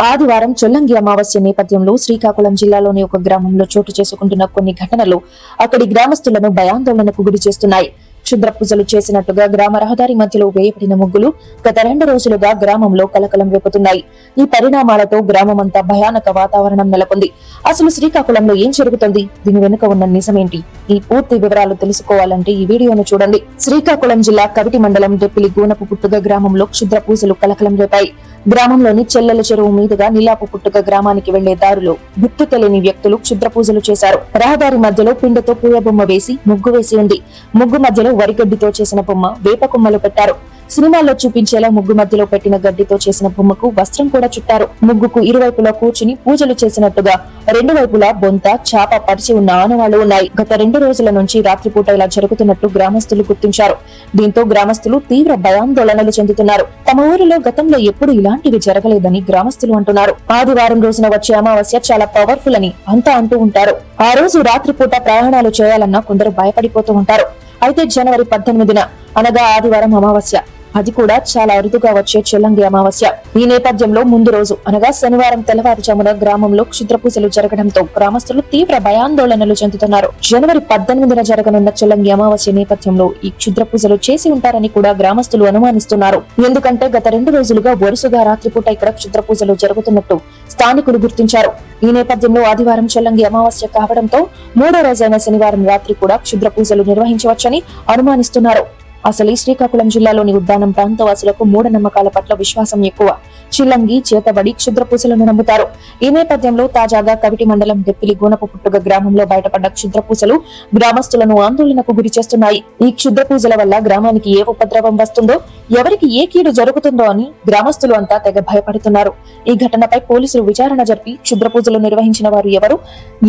ఆదివారం చొల్లంగి అమావాస్య నేపథ్యంలో శ్రీకాకుళం జిల్లాలోని ఒక గ్రామంలో చోటు చేసుకుంటున్న కొన్ని ఘటనలు అక్కడి గ్రామస్తులను భయాందోళనకు గురి చేస్తున్నాయి. క్షుద్ర పూజలు చేసినట్టుగా గ్రామ రహదారి మధ్యలో వేయబడిన ముగ్గులు గత 2 రోజులుగా గ్రామంలో కలకలం రేపుతున్నాయి. ఈ పరిణామాలతో గ్రామమంతా భయానక వాతావరణం నెలకొంది. అసలు శ్రీకాకుళంలో ఏం జరుగుతుంది, దీని వెనుక ఉన్న నిజమేంటి? ఈ పూర్తి వివరాలు తెలుసుకోవాలంటే ఈ వీడియోను చూడండి. శ్రీకాకుళం జిల్లా కవిటి మండలం డెప్పిలి గూనపు పుట్టుగ గ్రామంలో క్షుద్ర పూజలు కలకలం రేపాయి. గ్రామంలోని చెల్లెల చెరువు మీదుగా నిలాపు పుట్టుక గ్రామానికి వెళ్లే దారిలో గుర్తు తెలియని వ్యక్తులు క్షుద్ర పూజలు చేశారు. రహదారి మధ్యలో పిండతో పూల బొమ్మ వేసి ముగ్గు వేసి ఉంది. ముగ్గు మధ్యలో వరిగడ్డితో చేసిన బొమ్మ, వేప కొమ్మలు పెట్టారు. సినిమాల్లో చూపించేలా ముగ్గు మధ్యలో పెట్టిన గడ్డితో చేసిన బొమ్మకు వస్త్రం కూడా చుట్టారు. ముగ్గుకు ఇరువైపులా కూర్చుని పూజలు చేసినట్టుగా 2 వైపులా బొంత, చాప పరిచి ఉన్న ఆనవాళ్లు ఉన్నాయి. గత 2 రోజుల నుంచి రాత్రిపూట ఇలా జరుగుతున్నట్టు గ్రామస్తులు గుర్తించారు. దీంతో గ్రామస్తులు తీవ్ర భయాందోళనలు చెందుతున్నారు. తమ ఊరిలో గతంలో ఎప్పుడు ఇలాంటివి జరగలేదని గ్రామస్తులు అంటున్నారు. ఆదివారం రోజున వచ్చే అమావాస్య చాలా పవర్ఫుల్ అని అంతా అంటూ ఉంటారు. ఆ రోజు రాత్రిపూట ప్రయాణాలు చేయాలన్నా కొందరు భయపడిపోతూ ఉంటారు. అయితే జనవరి 18న అనగా ఆదివారం అమావాస్య, అది కూడా చాలా అరుదుగా వచ్చే చొల్లంగి అమావాస్య. ఈ నేపథ్యంలో ముందు రోజు అనగా శనివారం తెల్లవారుజామున గ్రామంలో క్షుద్ర పూజలు జరగడంతో గ్రామస్తులు తీవ్ర భయాందోళనలు చెందుతున్నారు. జనవరి 18న జరగనున్న చొల్లంగి అమావాస్య నేపథ్యంలో ఈ క్షుద్ర పూజలు చేసి ఉంటారని కూడా గ్రామస్తులు అనుమానిస్తున్నారు. ఎందుకంటే గత 2 రోజులుగా వరుసగా రాత్రిపూట ఇక్కడ క్షుద్ర పూజలు జరుగుతున్నట్టు స్థానికులు గుర్తించారు. ఈ నేపథ్యంలో ఆదివారం చొల్లంగి అమావాస్య కావడంతో 3వ రోజైన శనివారం రాత్రి కూడా క్షుద్ర పూజలు నిర్వహించవచ్చని అనుమానిస్తున్నారు. అసలు శ్రీకాకుళం జిల్లాలోని ఉద్దానం ప్రాంతవాసులకు మూఢనమ్మకాల పట్ల విశ్వాసం ఎక్కువ. చిల్లంగి, చేతబడి, క్షుద్ర పూజలను నమ్ముతారు. ఈ నేపథ్యంలో తాజాగా కవిటి మండలం డెప్పిలి గూనపు పుట్టుగ గ్రామంలో బయటపడ్డ క్షుద్ర పూజలు గ్రామస్తులను ఆందోళనకు గురి చేస్తున్నాయి. ఈ క్షుద్ర పూజల వల్ల గ్రామానికి ఏ ఉపద్రవం వస్తుందో, ఎవరికి ఏ కీడు జరుగుతుందో అని గ్రామస్తులు అంతా తెగ భయపడుతున్నారు. ఈ ఘటనపై పోలీసులు విచారణ జరిపి క్షుద్ర పూజలు నిర్వహించిన వారు ఎవరు,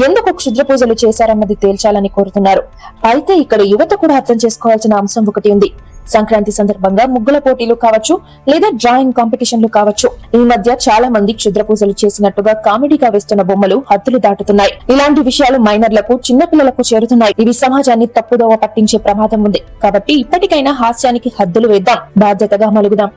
ఎందుకు క్షుద్ర పూజలు చేశారన్నది తేల్చాలని కోరుతున్నారు. అయితే ఇక్కడ యువత కూడా అర్థం చేసుకోవాల్సిన అంశం ఒకటి ఉంది. సంక్రాంతి సందర్భంగా ముగ్గుల పోటీలు కావచ్చు, లేదా డ్రాయింగ్ కాంపిటీషన్లు కావచ్చు. ఈ మధ్య చాలా మంది క్షుద్ర పూజలు చేసినట్టుగా కామెడీగా వేస్తున్న బొమ్మలు హద్దులు దాటుతున్నాయి. ఇలాంటి విషయాలు మైనర్లకు, చిన్న పిల్లలకు చేరుతున్నాయి. ఇవి సమాజాన్ని తప్పుదోవ పట్టించే ప్రమాదం ఉంది. కాబట్టి ఇప్పటికైనా హాస్యానికి హద్దులు వేద్దాం, బాధ్యతగా మలుగుదాం.